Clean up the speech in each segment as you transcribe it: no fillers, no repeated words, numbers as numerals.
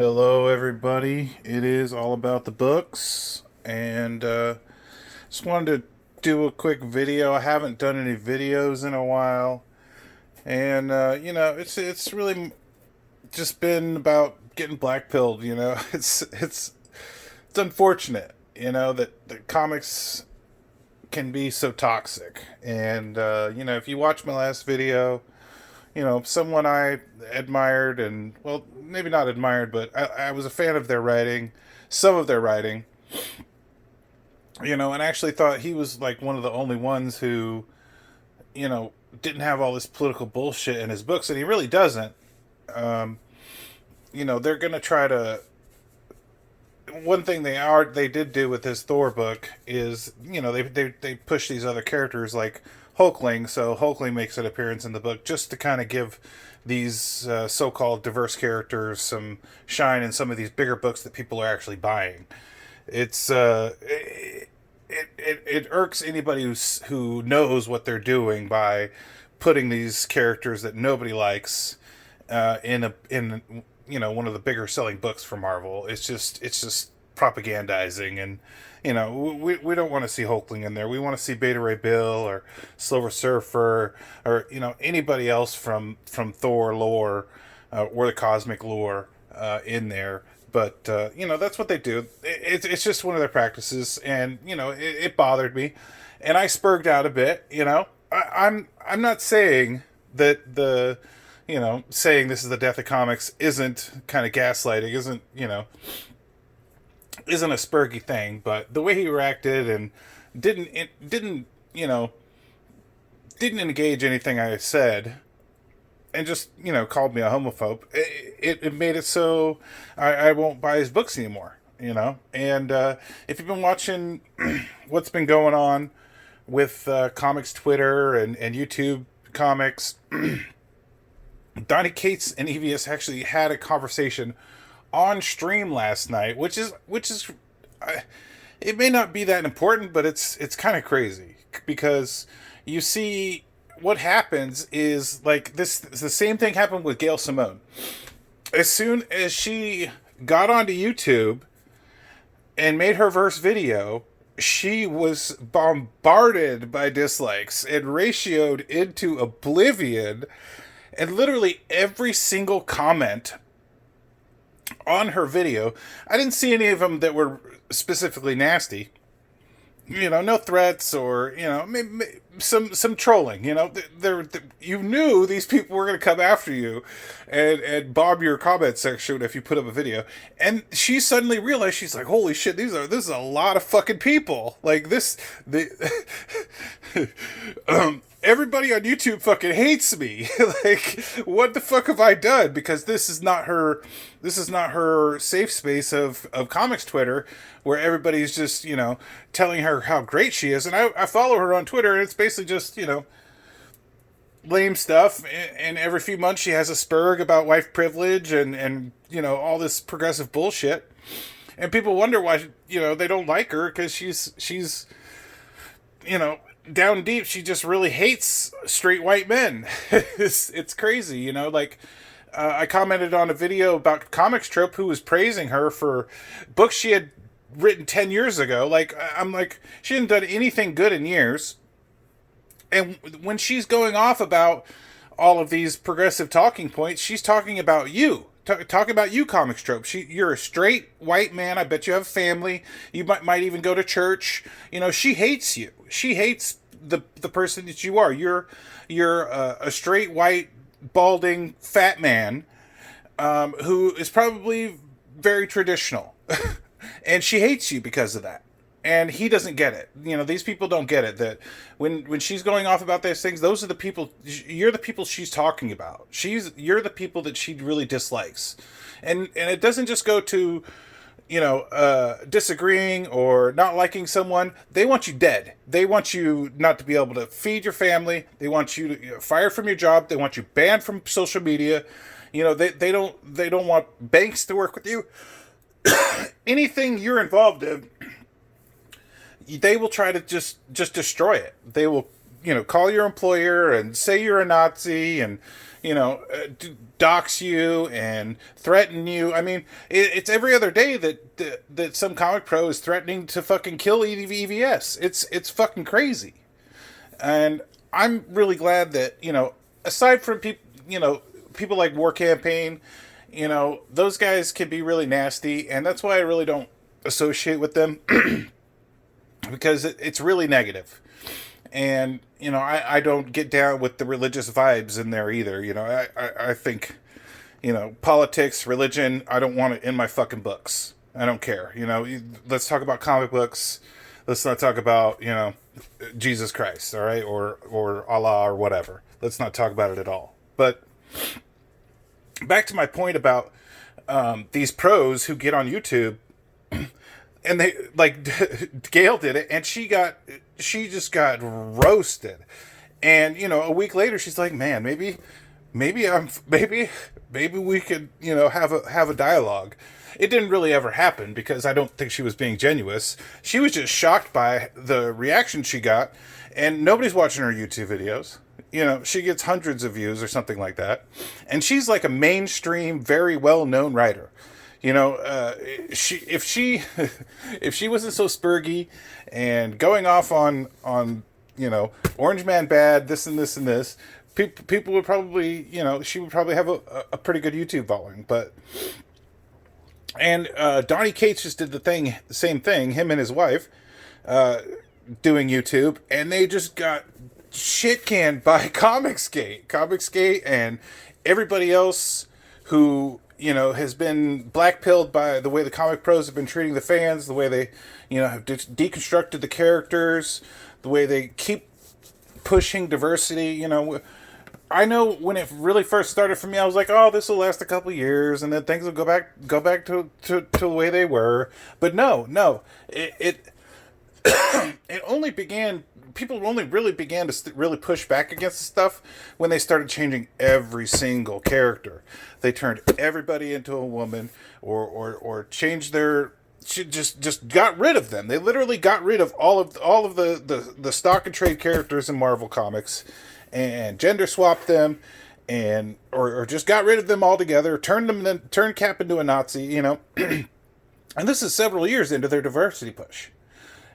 Hello, everybody. It is all about the books, and just wanted to do a quick video. I haven't done any videos in a while, and it's really just been about getting blackpilled. It's unfortunate, that the comics can be so toxic, and if you watch my last video, someone I admired and, well, maybe not admired, but I was a fan of their writing, some of their writing, and I actually thought he was like one of the only ones who, didn't have all this political bullshit in his books, and he really doesn't. Um, they're going to try to. One thing they did do with his Thor book is, they push these other characters like Hulkling, so Hulkling makes an appearance in the book just to kind of give these so-called diverse characters some shine in some of these bigger books that people are actually buying. It irks anybody who knows what they're doing by putting these characters that nobody likes in one of the bigger selling books for Marvel. It's just propagandizing, and we don't want to see Hulkling in there. We want to see Beta Ray Bill or Silver Surfer or anybody else from Thor lore or the cosmic lore in there. But that's what they do. It's just one of their practices, and it bothered me, and I spurged out a bit. I'm not saying that saying this is the death of comics isn't kind of gaslighting, isn't a spurgy thing, but the way he reacted and didn't didn't engage anything I said, and just called me a homophobe. It made it so I won't buy his books anymore. And if you've been watching what's been going on with comics Twitter and YouTube comics, Donny Cates and EVS actually had a conversation on stream last night, which is it may not be that important, but it's kind of crazy because you see what happens is like this. The same thing happened with Gail Simone. As soon as she got onto YouTube and made her verse video, she was bombarded by dislikes and ratioed into oblivion. And literally every single comment on her video, I didn't see any of them that were specifically nasty. No threats or maybe some trolling. You knew these people were going to come after you and bomb your comment section if you put up a video. And she suddenly realized, she's like, "Holy shit! This is a lot of fucking people. Like this, everybody on YouTube fucking hates me. Like, what the fuck have I done? Because this is not her safe space of comics Twitter, where everybody's just, telling her how great she is. And I follow her on Twitter, and it's basically just, lame stuff. And every few months she has a spurg about wife privilege and all this progressive bullshit. And people wonder why, they don't like her, because she's down deep, she just really hates straight white men. It's crazy, I commented on a video about Comics Trope, who was praising her for books she had written 10 years ago. Like, I'm like, she hadn't done anything good in years. And when she's going off about all of these progressive talking points, she's talking about you. Talking about you, Comics Trope. You're a straight white man. I bet you have a family. You might even go to church. She hates you. She hates the person that you are. You're a straight white balding fat man who is probably very traditional, and she hates you because of that. And he doesn't get it. These people don't get it, that when she's going off about those things, those are the people, you're the people she's talking about. You're the people that she really dislikes. And it doesn't just go to, disagreeing or not liking someone. They want you dead. They want you not to be able to feed your family. They want you to, fired from your job. They want you banned from social media. They don't want banks to work with you. Anything you're involved in, they will try to just destroy it. They will, call your employer and say you're a Nazi and, dox you and threaten you. I mean, it's every other day that some comic pro is threatening to fucking kill EVS. It's fucking crazy. And I'm really glad that, aside from people like War Campaign, those guys can be really nasty, and that's why I really don't associate with them because it's really negative. And, I don't get down with the religious vibes in there either. I think, politics, religion, I don't want it in my fucking books. I don't care. Let's talk about comic books. Let's not talk about, Jesus Christ, all right? Or Allah or whatever. Let's not talk about it at all. But back to my point about these pros who get on YouTube and they, like, Gail did it, and she just got roasted. And, a week later, she's like, man, maybe we could, have a dialogue. It didn't really ever happen because I don't think she was being genuine. She was just shocked by the reaction she got, and nobody's watching her YouTube videos. She gets hundreds of views or something like that. And she's like a mainstream, very well-known writer. If she wasn't so spurgy and going off on Orange Man bad, this and this and this, people would probably, she would probably have a pretty good YouTube following. And Donny Cates just did the same thing, him and his wife, doing YouTube, and they just got shit canned by Comicsgate and everybody else who, has been blackpilled by the way the comic pros have been treating the fans, the way they, have deconstructed the characters, the way they keep pushing diversity. I know when it really first started for me, I was like, oh, this will last a couple years, and then things will go back to the way they were. But no, it only began. People only really began to really push back against the stuff when they started changing every single character. They turned everybody into a woman, or changed their. Just got rid of them. They literally got rid of all of the stock and trade characters in Marvel Comics, and gender swapped them, and or just got rid of them altogether. Turned Cap into a Nazi. And this is several years into their diversity push.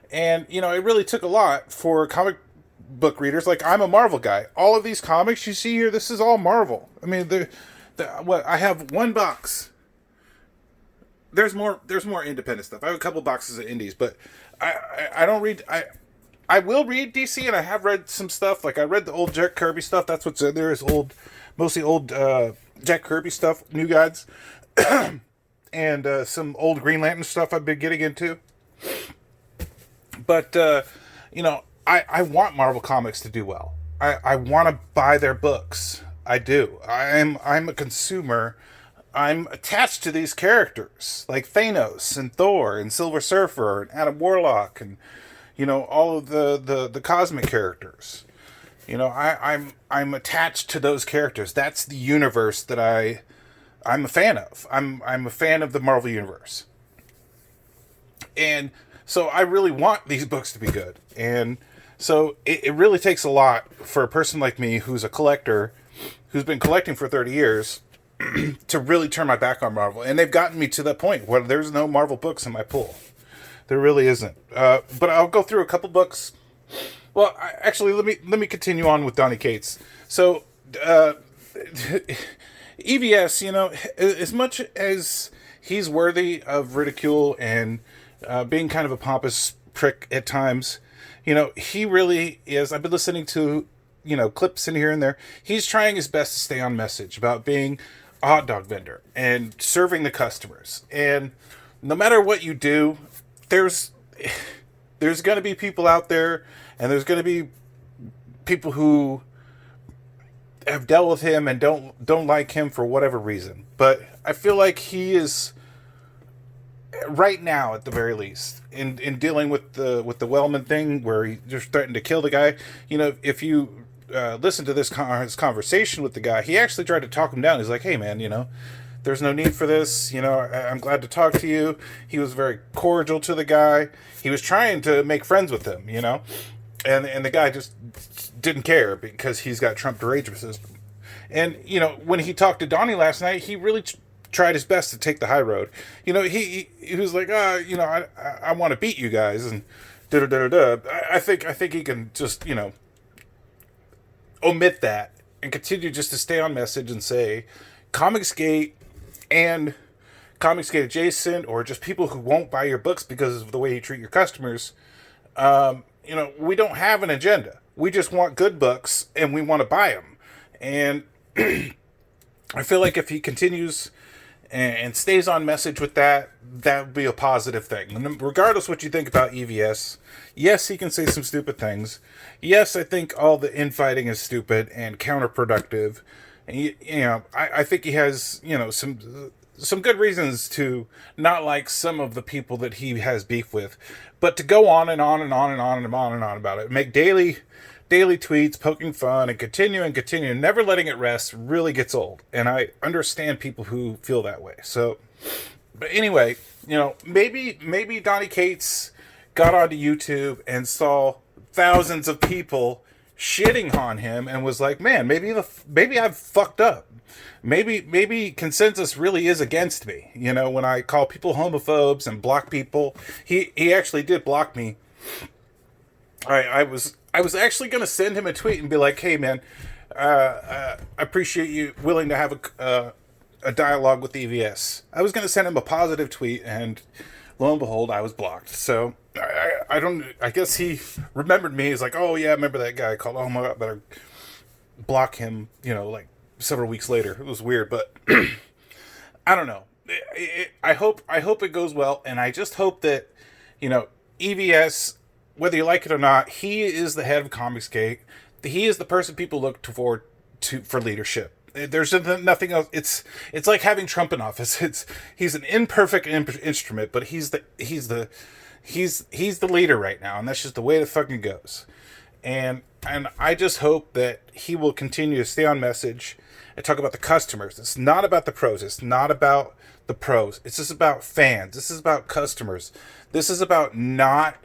And, it really took a lot for comic book readers. Like, I'm a Marvel guy. All of these comics you see here, this is all Marvel. I mean, I have one box. There's more independent stuff. I have a couple boxes of indies, but I don't read... I will read DC, and I have read some stuff. Like, I read the old Jack Kirby stuff. That's what's in there, is mostly old Jack Kirby stuff, New Gods. And some old Green Lantern stuff I've been getting into. But, I want Marvel Comics to do well. I want to buy their books. I do. I'm a consumer. I'm attached to these characters, like Thanos and Thor and Silver Surfer and Adam Warlock and, all of the cosmic characters. I'm attached to those characters. That's the universe that I'm a fan of. I'm a fan of the Marvel Universe. And so I really want these books to be good. And so it really takes a lot for a person like me who's a collector, who's been collecting for 30 years, to really turn my back on Marvel. And they've gotten me to that point where there's no Marvel books in my pool. There really isn't. But I'll go through a couple books. Well, actually, let me continue on with Donny Cates. So, EVS, as much as he's worthy of ridicule and being kind of a pompous prick at times, he really is. I've been listening to, clips in here and there. He's trying his best to stay on message about being a hot dog vendor and serving the customers. And no matter what you do, there's going to be people out there, and there's going to be people who have dealt with him and don't like him for whatever reason. But I feel like he is, right now at the very least, in dealing with the Wellman thing, where he just threatened to kill the guy. If you listen to his conversation with the guy, he actually tried to talk him down. He's like, hey man, there's no need for this. I'm glad to talk to you. He was very cordial to the guy. He was trying to make friends with him, and the guy just didn't care because he's got Trump derangement. And, when he talked to Donnie last night, he really tried his best to take the high road. He was like, I want to beat you guys, and da da da da. I think he can just, omit that and continue just to stay on message and say Comicsgate and Comicsgate adjacent, or just people who won't buy your books because of the way you treat your customers. We don't have an agenda. We just want good books and we want to buy them. And I feel like if he continues and stays on message with that, that would be a positive thing. And regardless what you think about EVS, yes, he can say some stupid things. Yes, I think all the infighting is stupid and counterproductive. And, I think he has, some good reasons to not like some of the people that he has beef with. But to go on and on and on and on and on and on about it, make daily tweets poking fun and continue, never letting it rest, really gets old. And I understand people who feel that way. So, but anyway, maybe Donny Cates got onto YouTube and saw thousands of people shitting on him and was like, man, maybe I've fucked up. Maybe consensus really is against me. When I call people homophobes and block people, he actually did block me. I was actually going to send him a tweet and be like, hey, man, I appreciate you willing to have a dialogue with EVS. I was going to send him a positive tweet, and lo and behold, I was blocked. So I guess he remembered me. He's like, oh, yeah, I remember that guy called, oh, my God, better block him, like several weeks later. It was weird, but I don't know. I hope it goes well, and I just hope that, EVS, whether you like it or not, he is the head of Comicsgate. He is the person people look forward to for leadership. There's nothing else. It's like having Trump in office. He's an imperfect instrument, but he's the leader right now, and that's just the way it fucking goes. And I just hope that he will continue to stay on message and talk about the customers. It's not about the pros. It's not about the pros. It's just about fans. This is about customers. This is about not,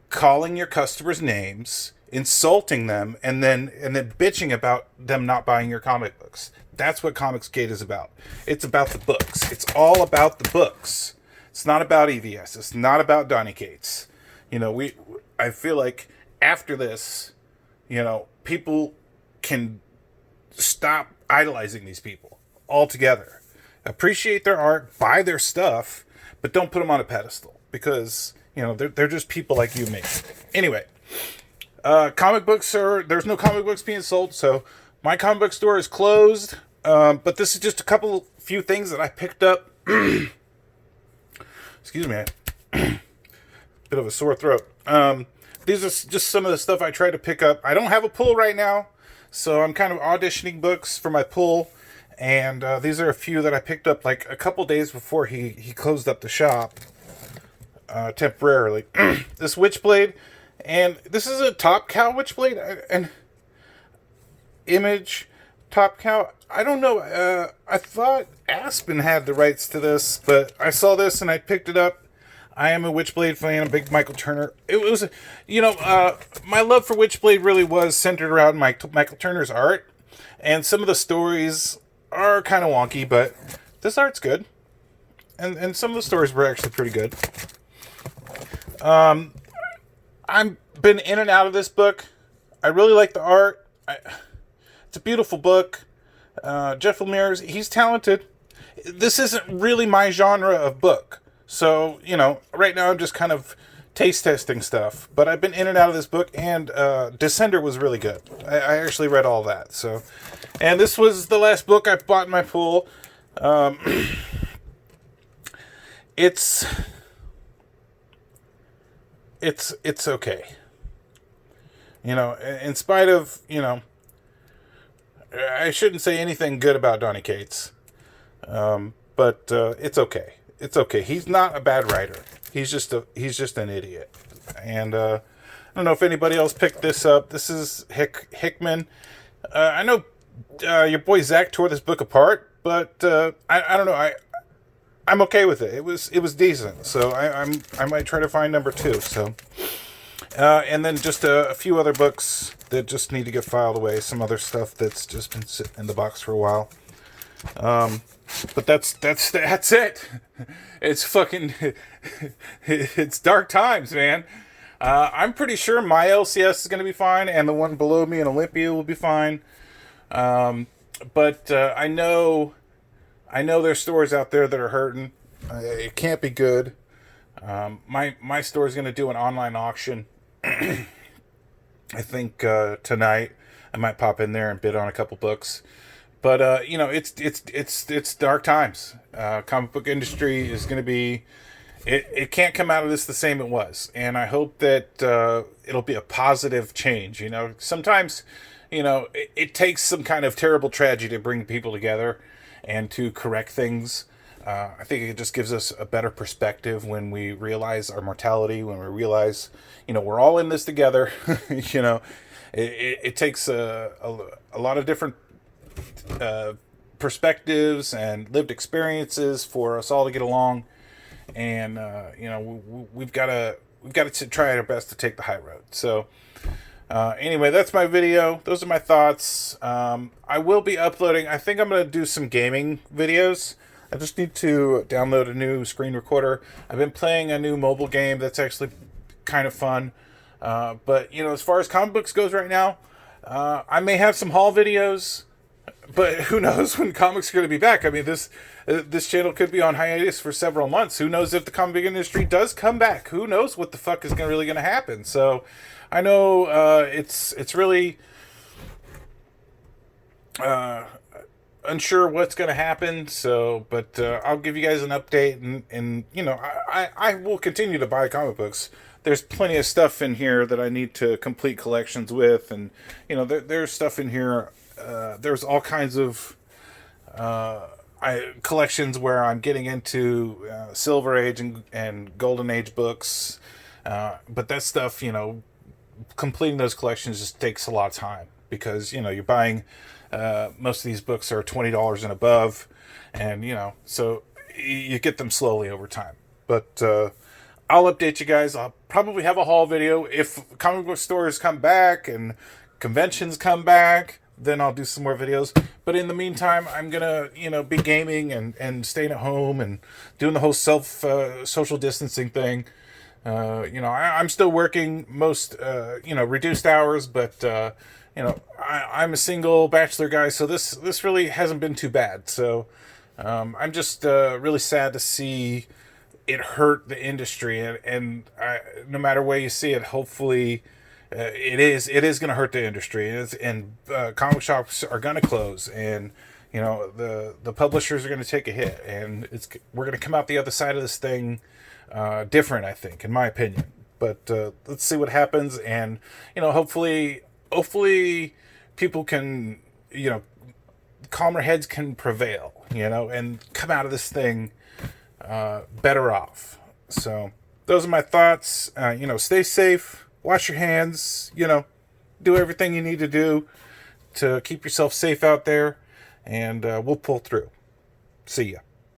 calling your customers names, insulting them, and then bitching about them not buying your comic books. That's what Comicsgate is about. It's about the books. It's all about the books. It's not about EVS. It's not about Donny Cates. I feel like after this, people can stop idolizing these people altogether. Appreciate their art, buy their stuff, but don't put them on a pedestal, because they're just people like you and me. Anyway, there's no comic books being sold, so my comic book store is closed. But this is just a few things that I picked up. Excuse me, bit of a sore throat. These are just some of the stuff I tried to pick up. I don't have a pull right now, so I'm kind of auditioning books for my pull. And these are a few that I picked up like a couple days before he closed up the shop temporarily. This Witchblade, and this is a Top Cow Witchblade, and Image Top Cow. I don't know. I thought Aspen had the rights to this, but I saw this and I picked it up. I am a Witchblade fan, a big Michael Turner. It was, my love for Witchblade really was centered around Michael Turner's art, and some of the stories are kind of wonky, but this art's good, and some of the stories were actually pretty good. I've been in and out of this book. I really like the art. It's a beautiful book. Jeff Lemire, he's talented. This isn't really my genre of book. So, right now I'm just kind of taste testing stuff. But I've been in and out of this book, and Descender was really good. I actually read all that. So, and this was the last book I bought in my pool. It's okay. In spite of, I shouldn't say anything good about Donny Cates. But it's okay. It's okay. He's not a bad writer. He's just an idiot. And I don't know if anybody else picked this up. This is Hickman. I know your boy Zach tore this book apart, but I don't know. I'm okay with it. It was decent. So I might try to find number 2. So And then just a few other books that just need to get filed away. Some other stuff that's just been sitting in the box for a while. But that's it. It's fucking it's dark times, man. I'm pretty sure my LCS is going to be fine, and the one below me in Olympia will be fine. But I know there's stores out there that are hurting. It can't be good. My store is going to do an online auction. I think tonight I might pop in there and bid on a couple books. But it's dark times. Comic book industry is going to be. It can't come out of this the same it was, and I hope that it'll be a positive change. Sometimes, it takes some kind of terrible tragedy to bring people together and to correct things. I think it just gives us a better perspective when we realize our mortality, when we realize, we're all in this together. It takes a lot of different perspectives and lived experiences for us all to get along. And we've got to try our best to take the high road. So anyway, that's my video. Those are my thoughts. I will be uploading. I think I'm going to do some gaming videos. I just need to download a new screen recorder. I've been playing a new mobile game that's actually kind of fun. But as far as comic books goes right now, I may have some haul videos. But who knows when comics are going to be back? I mean, this channel could be on hiatus for several months. Who knows if the comic book industry does come back? Who knows what the fuck is really going to happen? So, I know it's really unsure what's going to happen. So, but I'll give you guys an update, and I will continue to buy comic books. There's plenty of stuff in here that I need to complete collections with, and there's stuff in here. There's all kinds of collections where I'm getting into Silver Age and Golden Age books. But that stuff, completing those collections just takes a lot of time because, you're buying, most of these books are $20 and above. And, so you get them slowly over time. But I'll update you guys. I'll probably have a haul video. If comic book stores come back and conventions come back, then I'll do some more videos. But in the meantime, I'm gonna, be gaming and staying at home and doing the whole social distancing thing. I'm still working most, reduced hours, but I'm a single bachelor guy, so this really hasn't been too bad. So I'm just really sad to see it hurt the industry, and no matter where you see it, hopefully. It is going to hurt the industry, and comic shops are going to close, and the publishers are going to take a hit, and we're going to come out the other side of this thing different, I think, in my opinion. But let's see what happens, and hopefully people can calmer heads can prevail, and come out of this thing better off. So those are my thoughts. Stay safe. Wash your hands, do everything you need to do to keep yourself safe out there, and we'll pull through. See ya.